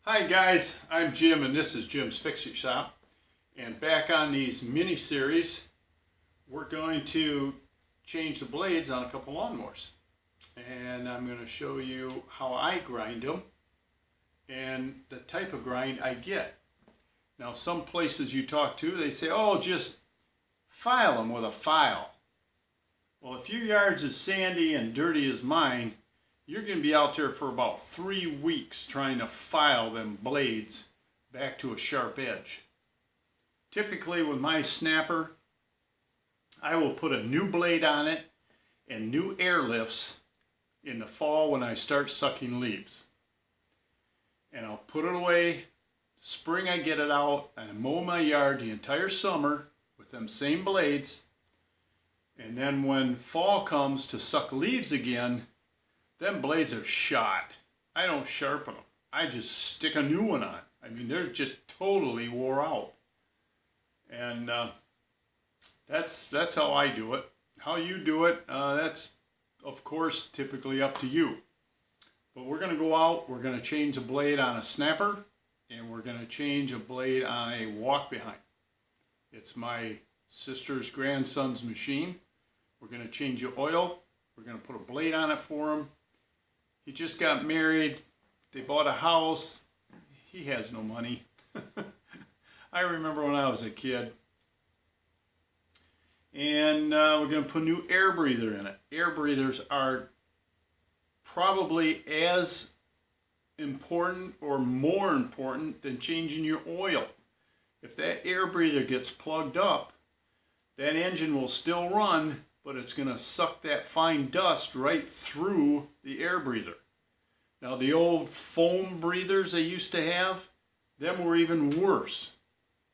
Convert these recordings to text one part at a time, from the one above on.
Hi guys, I'm Jim and this is Jim's Fix-It Shop. And back on these mini-series, we're going to change the blades on a couple lawnmowers. And I'm going to show you how I grind them and the type of grind I get. Now some places you talk to, they say, oh, just file them with a file. Well, if your yard's as sandy and dirty as mine, you're going to be out there for about 3 weeks trying to file them blades back to a sharp edge. Typically with my snapper, I will put a new blade on it and new air lifts in the fall when I start sucking leaves. And I'll put it away. Spring I get it out and I mow my yard the entire summer with them same blades. And then when fall comes to suck leaves again, them blades are shot. I don't sharpen them. I just stick a new one on. I mean, they're just totally wore out. And that's how I do it. How you do it, that's, of course, typically up to you. But we're going to go out, we're going to change a blade on a snapper, and we're going to change a blade on a walk-behind. It's my sister's grandson's machine. We're going to change the oil. We're going to put a blade on it for him. He just got married. They bought a house. He has no money. I remember when I was a kid. And we're going to put a new air breather in it. Air breathers are probably as important or more important than changing your oil. If that air breather gets plugged up, that engine will still run, but it's going to suck that fine dust right through the air breather. Now the old foam breathers they used to have, them were even worse.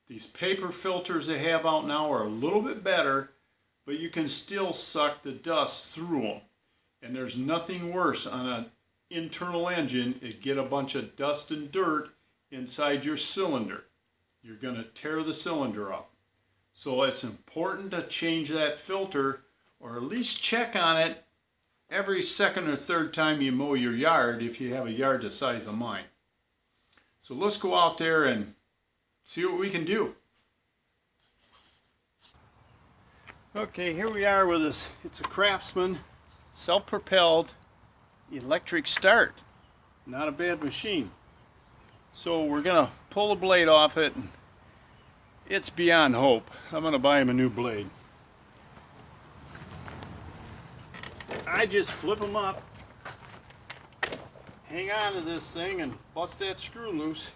These paper filters they have out now are a little bit better, but you can still suck the dust through them. And there's nothing worse on an internal engine to get a bunch of dust and dirt inside your cylinder. You're going to tear the cylinder up. So it's important to change that filter, or at least check on it every second or third time you mow your yard if you have a yard the size of mine. So let's go out there and see what we can do. Okay, here we are with this. It's a Craftsman self-propelled electric start. Not a bad machine. So we're gonna pull the blade off it, and it's beyond hope. I'm gonna buy him a new blade. I just flip them up, hang on to this thing and bust that screw loose.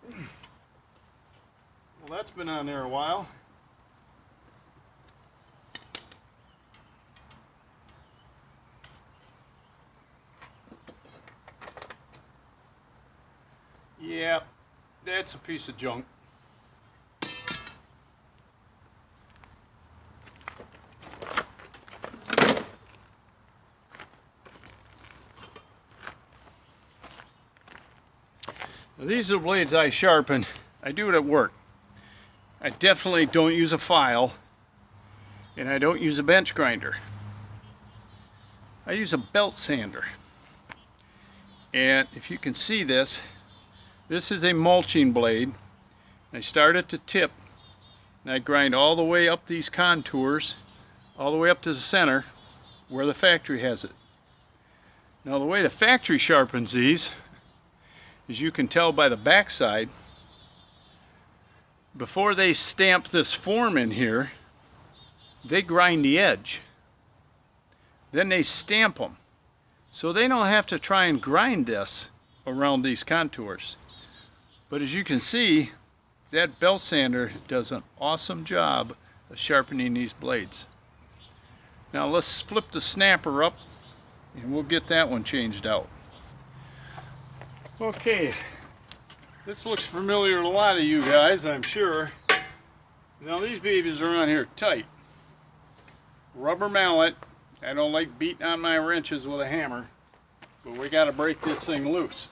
Well, that's been on there a while. Yeah, that's a piece of junk. Now, these are the blades I sharpen. I do it at work. I definitely don't use a file, and I don't use a bench grinder. I use a belt sander. And if you can see this, this is a mulching blade. I start at the tip, and I grind all the way up these contours, all the way up to the center, where the factory has it. Now the way the factory sharpens these, as you can tell by the backside, before they stamp this form in here, they grind the edge. Then they stamp them. So they don't have to try and grind this around these contours. But as you can see, that belt sander does an awesome job of sharpening these blades. Now let's flip the snapper up and we'll get that one changed out. Okay, this looks familiar to a lot of you guys, I'm sure. Now these babies are on here tight. Rubber mallet. I don't like beating on my wrenches with a hammer, but we got to break this thing loose.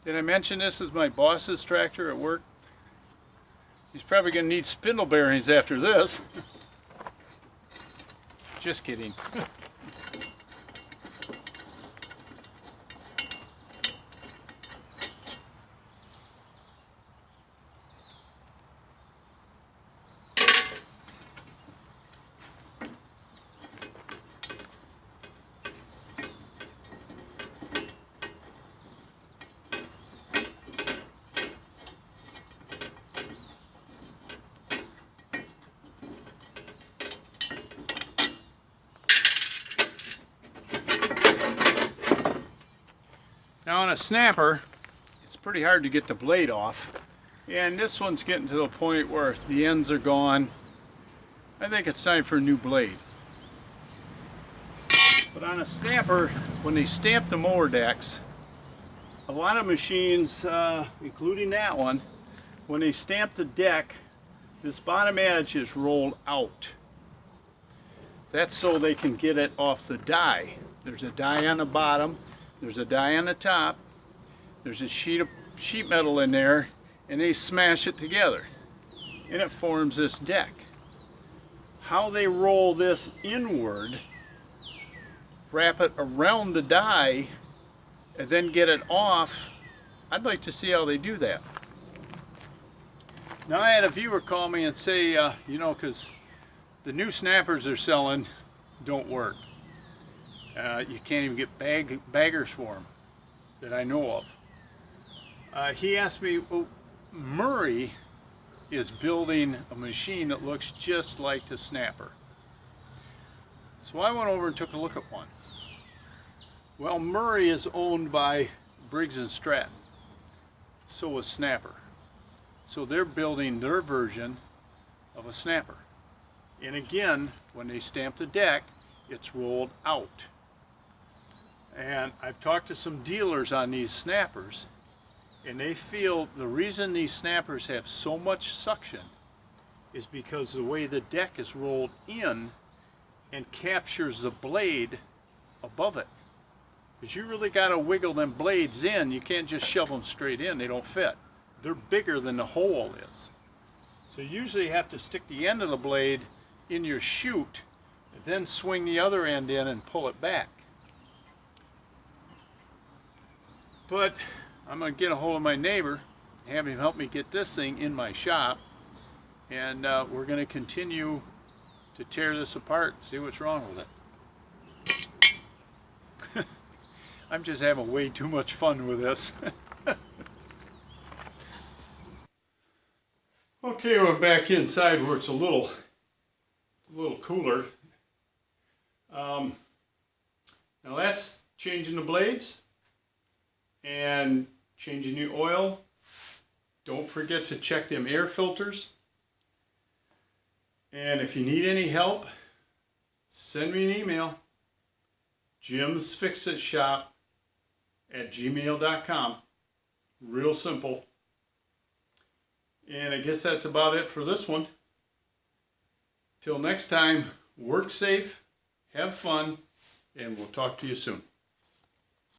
Did I mention this is my boss's tractor at work? He's probably going to need spindle bearings after this. Just kidding. Now on a snapper, it's pretty hard to get the blade off, and this one's getting to the point where the ends are gone. I think it's time for a new blade. But on a snapper, when they stamp the mower decks, a lot of machines, including that one, when they stamp the deck, this bottom edge is rolled out. That's so they can get it off the die. There's a die on the bottom. There's a die on the top, there's a sheet metal in there, and they smash it together, and it forms this deck. How they roll this inward, wrap it around the die, and then get it off, I'd like to see how they do that. Now I had a viewer call me and say, you know, because the new snappers they're selling don't work. You can't even get baggers for them that I know of. He asked me, well, Murray is building a machine that looks just like the snapper. So I went over and took a look at one. Well, Murray is owned by Briggs & Stratton. So is Snapper. So they're building their version of a snapper. And again, when they stamp the deck, it's rolled out. And I've talked to some dealers on these snappers, and they feel the reason these snappers have so much suction is because the way the deck is rolled in and captures the blade above it. Because you really got to wiggle them blades in. You can't just shove them straight in. They don't fit. They're bigger than the hole is. So you usually have to stick the end of the blade in your chute, and then swing the other end in and pull it back. But I'm going to get a hold of my neighbor, have him help me get this thing in my shop, and we're going to continue to tear this apart and see what's wrong with it. I'm just having way too much fun with this. Okay, we're back inside where it's a little cooler. Now that's changing the blades and changing the oil. Don't forget to check them air filters. And if you need any help, send me an email. jimsfixitshop@gmail.com. Real simple. And I guess that's about it for this one. Till next time, work safe, have fun, and we'll talk to you soon.